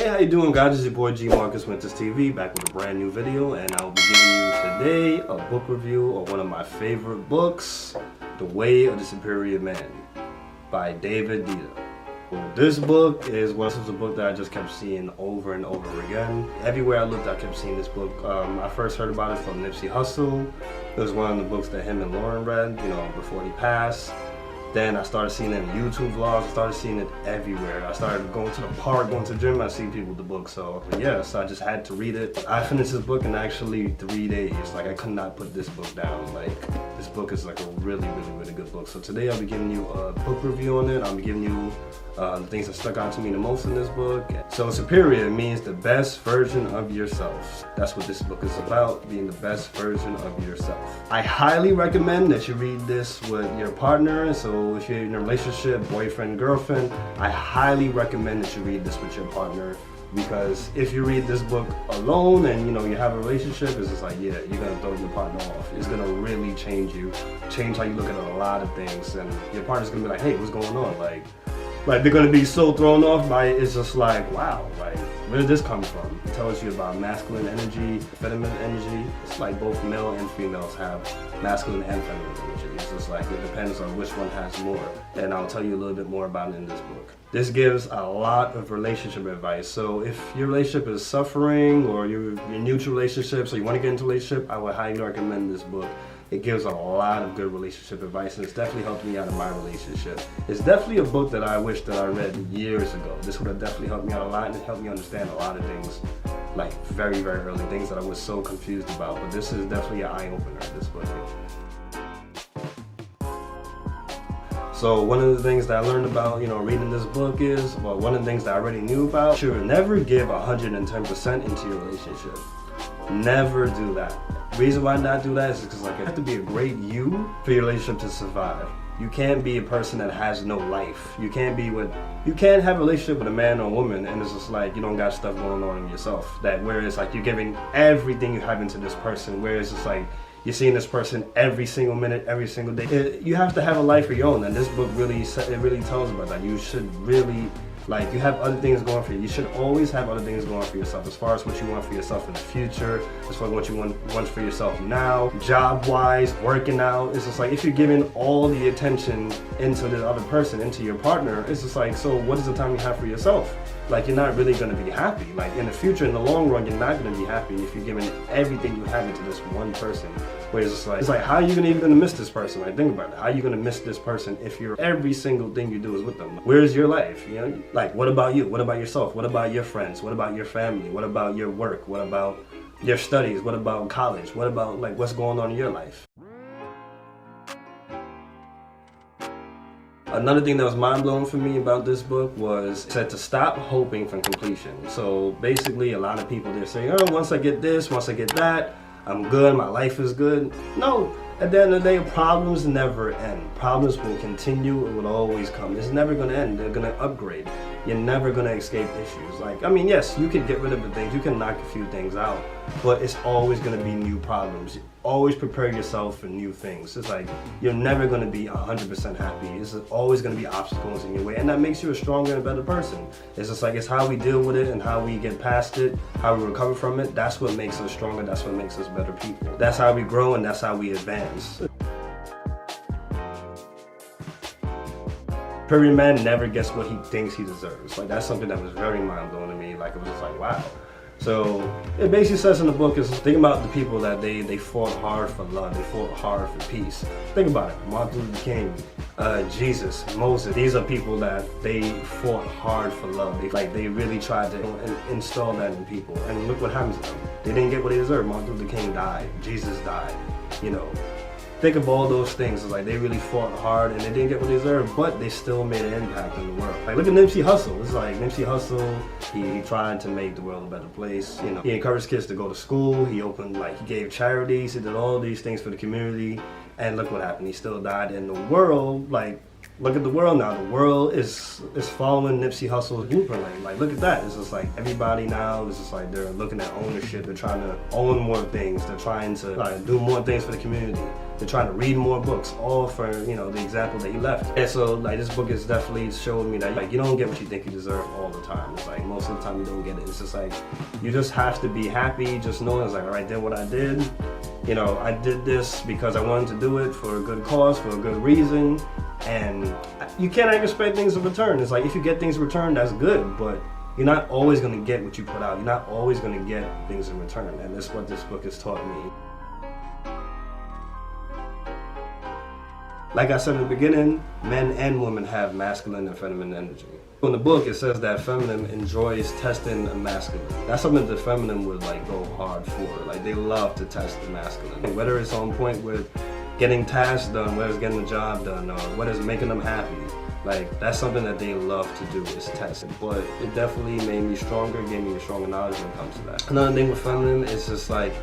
Hey, how you doing, guys? It's your boy G Marcus Winters TV, back with a brand new video, and I'll be giving you today a book review of one of my favorite books, The Way of the Superior Man by David Deida. This book is a book that I just kept seeing over and over again. Everywhere I looked, I kept seeing this book. I first heard about it from Nipsey Hussle. It was one of the books that him and Lauren read, before he passed. Then I started seeing it in YouTube vlogs. I started seeing it everywhere. I started going to the park, going to the gym. I see people with the book. So yes, I just had to read it. I finished this book in actually 3 days. Like, I could not put this book down. Like, this book is like a really good book. So today I'll be giving you a book review on it. I'll be giving you the things that stuck out to me the most in this book. So superior means the best version of yourself. That's what this book is about, being the best version of yourself. I highly recommend that you read this with your partner. So if you're in a relationship, boyfriend, girlfriend, I highly recommend that you read this with your partner, because if you read this book alone and you have a relationship, it's just like, yeah, you're gonna throw your partner off. It's gonna really change you, change how you look at a lot of things, and your partner's gonna be like, hey, what's going on? Like they're gonna be so thrown off by it. It's just like, wow, like, where did this come from? It tells you about masculine energy, feminine energy. It's like both male and females have masculine and feminine energy. It's just like, it depends on which one has more. And I'll tell you a little bit more about it in this book. This gives a lot of relationship advice. So if your relationship is suffering, or you're new to relationships, or you want to get into a relationship, I would highly recommend this book. It gives a lot of good relationship advice, and it's definitely helped me out in my relationship. It's definitely a book that I wish that I read years ago. This would have definitely helped me out a lot, and it helped me understand a lot of things, like very early things that I was so confused about. But this is definitely an eye-opener, this book. So one of the things that I learned about, reading this book is, well, one of the things that I already knew about, you should never give 110% into your relationship. Never do that. The reason why not do that is because, like, you have to be a great you for your relationship to survive. You can't be a person that has no life. You can't have a relationship with a man or a woman and it's just like you don't got stuff going on in yourself. That where it's like you're giving everything you have into this person, where it's just like you're seeing this person every single minute, every single day. You have to have a life of your own, and this book really tells about that. You should really, like, you have other things going for you. You should always have other things going for yourself, as far as what you want for yourself in the future, as far as what you want for yourself now, job-wise, working out. It's just like, if you're giving all the attention into the other person, into your partner, it's just like, so what is the time you have for yourself? Like, you're not really going to be happy. Like, in the future, in the long run, you're not going to be happy if you're giving everything you have into this one person. Where it's like, how are you even going to miss this person? Like, think about it. How are you going to miss this person if every single thing you do is with them? Where's your life? Like, what about you? What about yourself? What about your friends? What about your family? What about your work? What about your studies? What about college? What about, like, what's going on in your life? Another thing that was mind-blowing for me about this book was it said to stop hoping for completion. So basically, a lot of people, they're saying, oh, once I get this, once I get that, I'm good, my life is good. No, at the end of the day, problems never end. Problems will continue, it will always come. It's never gonna end, they're gonna upgrade. You're never gonna escape issues. Like, I mean, yes, you can get rid of the things, you can knock a few things out, but it's always gonna be new problems. Always prepare yourself for new things. It's like, you're never gonna be 100% happy. It's always gonna be obstacles in your way, and that makes you a stronger and better person. It's just like, it's how we deal with it and how we get past it, how we recover from it. That's what makes us stronger, that's what makes us better people. That's how we grow, and that's how we advance. Superior man never gets what he thinks he deserves. Like, that's something that was very mind-blowing to me. Like, it was just like, wow. So it basically says in the book is, think about the people that they fought hard for love, they fought hard for peace. Think about it, Martin Luther King, Jesus, Moses. These are people that they fought hard for love. They really tried to install that in people, and look what happens to them. They didn't get what they deserved. Martin Luther King died, Jesus died, Think of all those things. It's like they really fought hard and they didn't get what they deserved, but they still made an impact in the world. Like, look at Nipsey Hussle. It's like Nipsey Hussle, he tried to make the world a better place. He encouraged kids to go to school. He gave charities. He did all these things for the community. And look what happened. He still died. And the world, like, look at the world now. The world is following Nipsey Hussle's blueprint. Like, look at that. It's just like everybody now is just like, they're looking at ownership. They're trying to own more things. They're trying to do more things for the community. they're trying to read more books, all for, you know, the example that he left. And so like this book is definitely showing me that like you don't get what you think you deserve all the time. It's like most of the time you don't get it. It's just like you just have to be happy, just knowing it's like, all right, I did what I did. You know, I did this because I wanted to do it for a good cause, for a good reason, and you can't expect things in return. It's like if you get things in return, that's good, but you're not always going to get what you put out. You're not always going to get things in return, and that's what this book has taught me. Like I said in the beginning, men and women have masculine and feminine energy. In the book, it says that feminine enjoys testing a masculine. That's something the feminine would like go hard for. Like they love to test the masculine. Whether it's on point with getting tasks done, whether it's getting the job done, or whether it's making them happy. Like that's something that they love to do is test it. But it definitely made me stronger, gave me a stronger knowledge when it comes to that. Another thing with feminine is just like,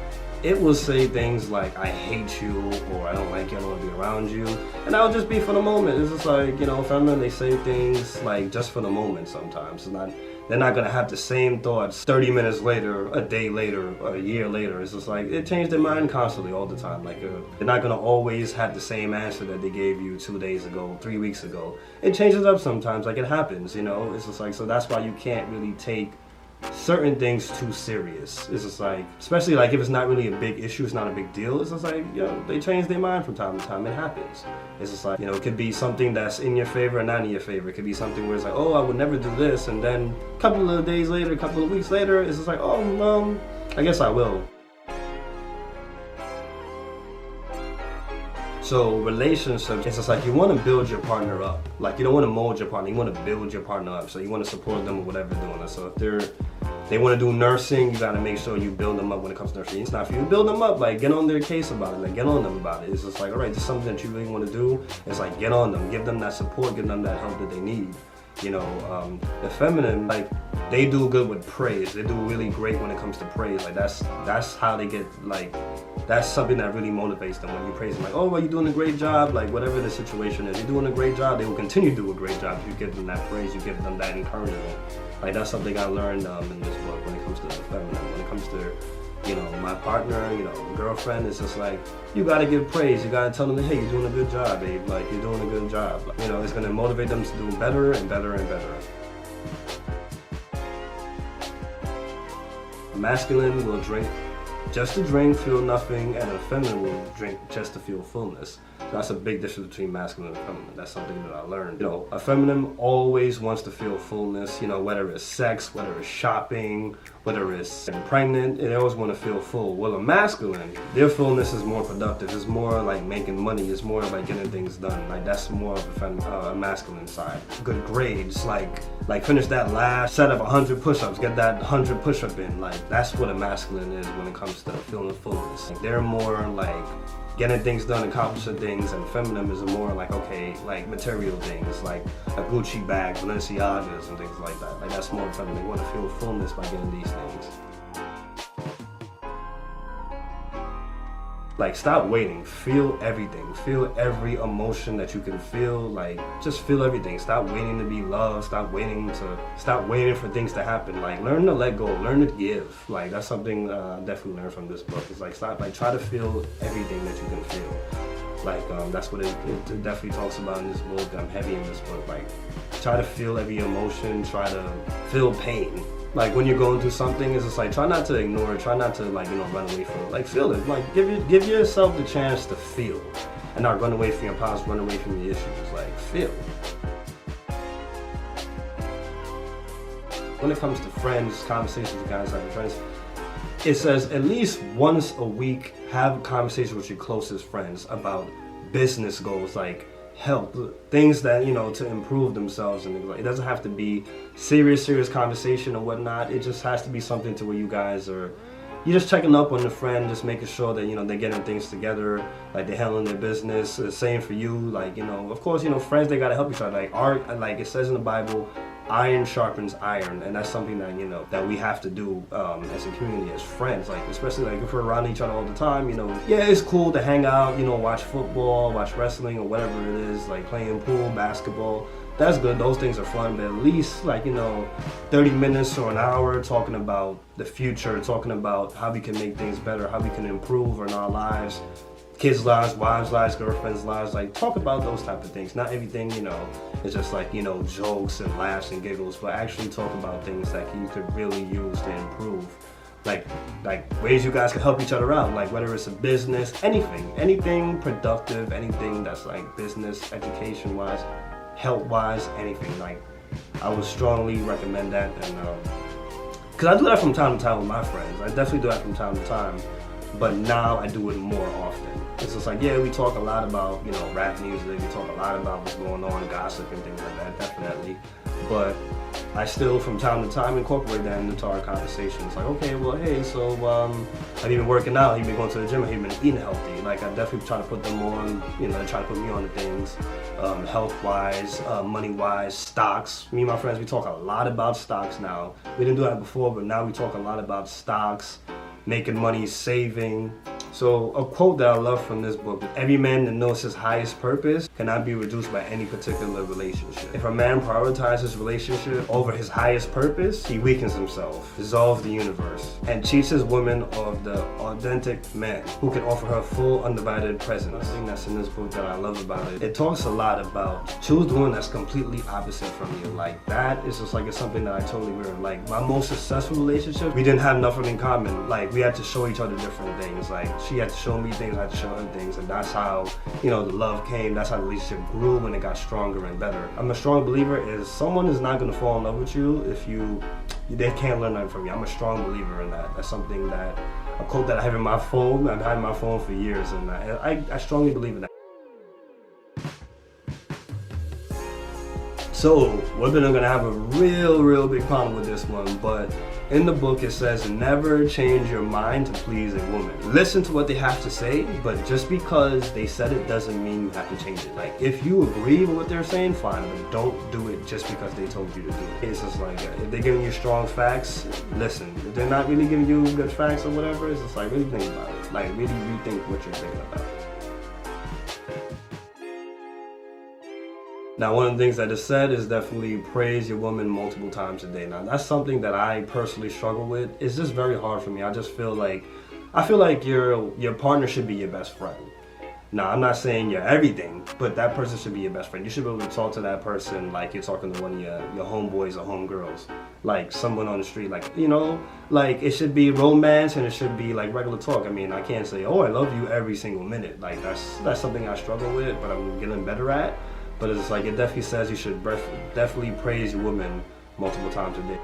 it will say things like, I hate you, or I don't like you, I don't want to be around you. And that'll just be for the moment. It's just like, you know, feminine, they say things like just for the moment sometimes. They're not going to have the same thoughts 30 minutes later, a day later, or a year later. It's just like, it changed their mind constantly all the time. Like, they're not going to always have the same answer that they gave you 2 days ago, 3 weeks ago. It changes up sometimes, like it happens, you know? It's just like, so that's why you can't really take certain things too serious. It's just like, especially like if it's not really a big issue, it's not a big deal. It's just like, you know, they change their mind from time to time. It happens. It's just like, you know, it could be something that's in your favor and not in your favor. It could be something where it's like, oh, I would never do this, and then a couple of days later, a couple of weeks later, it's just like, oh, I guess I will. So relationships, it's just like you want to build your partner up. Like you don't want to mold your partner, you want to build your partner up. So you want to support them with whatever they're doing. So if they want to do nursing, you got to make sure you build them up when it comes to nursing. It's not for you to build them up, like get on their case about it, like get on them about it. It's just like, all right, this is something that you really want to do. It's like get on them, give them that support, give them that help that they need. You know, the feminine, like they do good with praise. They do really great when it comes to praise. Like that's how they get, like, that's something that really motivates them when you praise them. Like, oh, well, you're doing a great job. Like whatever the situation is, you're doing a great job. They will continue to do a great job if you give them that praise, you give them that encouragement. Like that's something I learned in this book when it comes to the feminine. When it comes to, you know, my partner, you know, girlfriend, it's just like, you gotta give praise. You gotta tell them, hey, you're doing a good job, babe. Like, you're doing a good job. Like, you know, it's gonna motivate them to do better and better and better. A masculine will drink just to drink, feel nothing, and a feminine will drink just to feel fullness. So that's a big difference between masculine and feminine. That's something that I learned. You know, a feminine always wants to feel fullness, you know, whether it's sex, whether it's shopping, whether it's pregnant, they always want to feel full. Well, a masculine, their fullness is more productive. It's more like making money. It's more like getting things done. Like that's more of a masculine side. Good grades, like finish that last set of 100 push-ups, get that 100 push-up in. Like that's what a masculine is when it comes to feeling fullness. Like, they're more like getting things done, accomplishing things, and feminine is more like, okay, like material things, like a Gucci bag, Balenciagas, and things like that. Like that's more feminine. They want to feel fullness by getting these things. Like, stop waiting. Feel everything. Feel every emotion that you can feel. Like, just feel everything. Stop waiting to be loved. Stop waiting for things to happen. Like, learn to let go. Learn to give. Like, that's something I definitely learned from this book. It's like, stop. Like, try to feel everything that you can feel. Like, that's what it definitely talks about in this book. I'm heavy in this book. Like, try to feel every emotion. Try to feel pain. Like when you're going through something, it's just like, try not to ignore it, try not to, like, you know, run away from it. Like, feel it. Like, give yourself the chance to feel and not run away from your problems, run away from the issues. Like, feel. When it comes to friends, conversations with guys, like friends, it says at least once a week, have a conversation with your closest friends about business goals, like help, things that, you know, to improve themselves, and it doesn't have to be serious conversation or whatnot. It just has to be something to where you guys are, you're just checking up on the friend, just making sure that, you know, they're getting things together, like they're handling their business. Same for you, like, you know, of course, you know, friends, they gotta help each other. Like it says in the Bible, iron sharpens iron, and that's something that, you know, that we have to do as a community, as friends. Like, especially like if we're around each other all the time, you know, yeah, it's cool to hang out, you know, watch football, watch wrestling, or whatever it is, like playing pool, basketball. That's good, those things are fun, but at least, like, you know, 30 minutes or an hour talking about the future, talking about how we can make things better, how we can improve in our lives. kids' lives, wives' lives, girlfriends' lives. Like, talk about those type of things. Not everything, is just like, jokes and laughs and giggles, but actually talk about things that you could really use to improve. Like ways you guys can help each other out, like whether it's a business, anything productive, anything that's like business, education-wise, health-wise, anything. Like, I would strongly recommend that, and because I do that from time to time with my friends. I definitely do that from time to time, but now I do it more often. It's just like, yeah, we talk a lot about, rap music, we talk a lot about what's going on, gossip and things like that, definitely. But I still, from time to time, incorporate that into our conversations. Like, okay, well, hey, so have you been working out? Have you been going to the gym? Have you been eating healthy? Like, I definitely try to put them on, they try to put me on the things, health-wise, money-wise, stocks. Me and my friends, we talk a lot about stocks now. We didn't do that before, but now we talk a lot about stocks, making money, saving. So a quote that I love from this book: every man that knows his highest purpose cannot be reduced by any particular relationship. If a man prioritizes relationship over his highest purpose, he weakens himself, dissolves the universe, and cheats his woman of the authentic man who can offer her full undivided presence. The thing that's in this book that I love about it, it talks a lot about choose the one that's completely opposite from you. Like, that is just like, it's something that I totally learned. Like, my most successful relationship, we didn't have nothing in common. Like, we had to show each other different things. Like, she had to show me things, I had to show her things, and that's how, the love came. That's how the relationship grew, and it got stronger and better. I'm a strong believer is someone is not gonna fall in love with you if they can't learn nothing from you. I'm a strong believer in that. That's something that, a quote that I have in my phone. I've had in my phone for years, and I strongly believe in that. So, women are gonna have a real big problem with this one, but in the book it says, never change your mind to please a woman. Listen to what they have to say, but just because they said it doesn't mean you have to change it. Like, if you agree with what they're saying, fine, but don't do it just because they told you to do it. It's just like, if they're giving you strong facts, listen. If they're not really giving you good facts or whatever, it's just like, really think about it. Like, really rethink what you're thinking about. Now, one of the things that is said is definitely praise your woman multiple times a day. Now, that's something that I personally struggle with. It's just very hard for me. I feel like your partner should be your best friend. Now, I'm not saying you're everything, but that person should be your best friend. You should be able to talk to that person like you're talking to one of your homeboys or homegirls. Like someone on the street, like, like it should be romance and it should be like regular talk. I mean, I can't say, oh, I love you every single minute. Like, that's something I struggle with, but I'm getting better at. But it's like, it definitely says you should definitely praise your woman multiple times a day.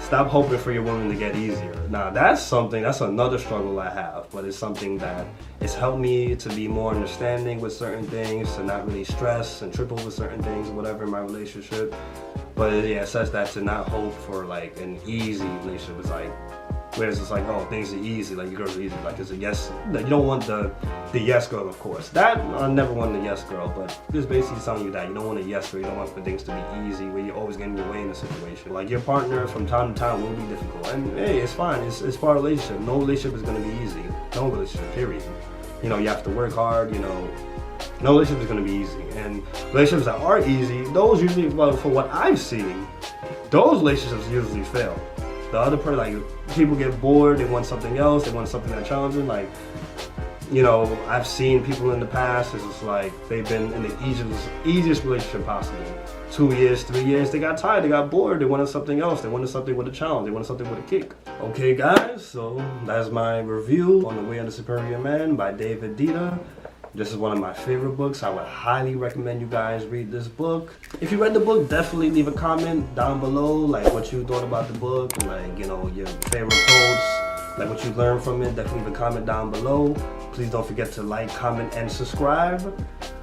Stop hoping for your woman to get easier. Now, that's another struggle I have, but it's something that it's helped me to be more understanding with certain things, to not really stress and trip over certain things, whatever, in my relationship. But yeah, it says that to not hope for like an easy relationship. It's like, whereas it's like, oh, things are easy, like your girls are easy, like it's a yes. You don't want the yes girl, of course. That, I never wanted a yes girl, but this basically telling you that you don't want a yes girl, you don't want for things to be easy, where you're always getting your way in a situation. Like, your partner from time to time will be difficult, and hey, it's fine, it's part of a relationship. No relationship is gonna be easy, no relationship, period. You have to work hard, no relationship is gonna be easy. And relationships that are easy, those usually, well, for what I've seen, those relationships usually fail. The other person, like, people get bored, they want something else, they want something that's challenging. Like, I've seen people in the past, it's just like, they've been in the easiest relationship possible. 2 years, 3 years, they got tired, they got bored, they wanted something else, they wanted something with a challenge, they wanted something with a kick. Okay guys, so that's my review on The Way of the Superior Man by David Deida. This is one of my favorite books. I would highly recommend you guys read this book. If you read the book, definitely leave a comment down below, like what you thought about the book, like, your favorite quotes, like what you learned from it. Definitely leave a comment down below. Please don't forget to like, comment, and subscribe.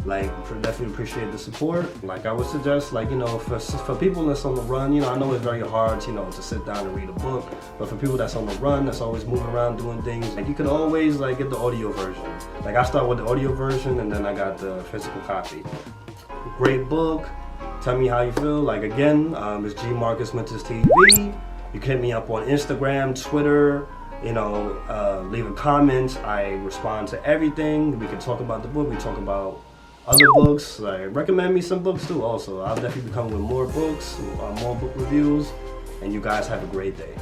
Like, definitely appreciate the support. Like, I would suggest, like, for people that's on the run, I know it's very hard, to sit down and read a book, but for people that's on the run, that's always moving around doing things, like, you can always, like, get the audio version. Like, I start with the audio version, and then I got the physical copy. Great book. Tell me how you feel. Like, again, it's G Marcus Winters TV. You can hit me up on Instagram, Twitter. Leave a comment. I respond to everything. We can talk about the book. We talk about other books. Like, recommend me some books too also. I'll definitely be coming with more books, more book reviews, and you guys have a great day.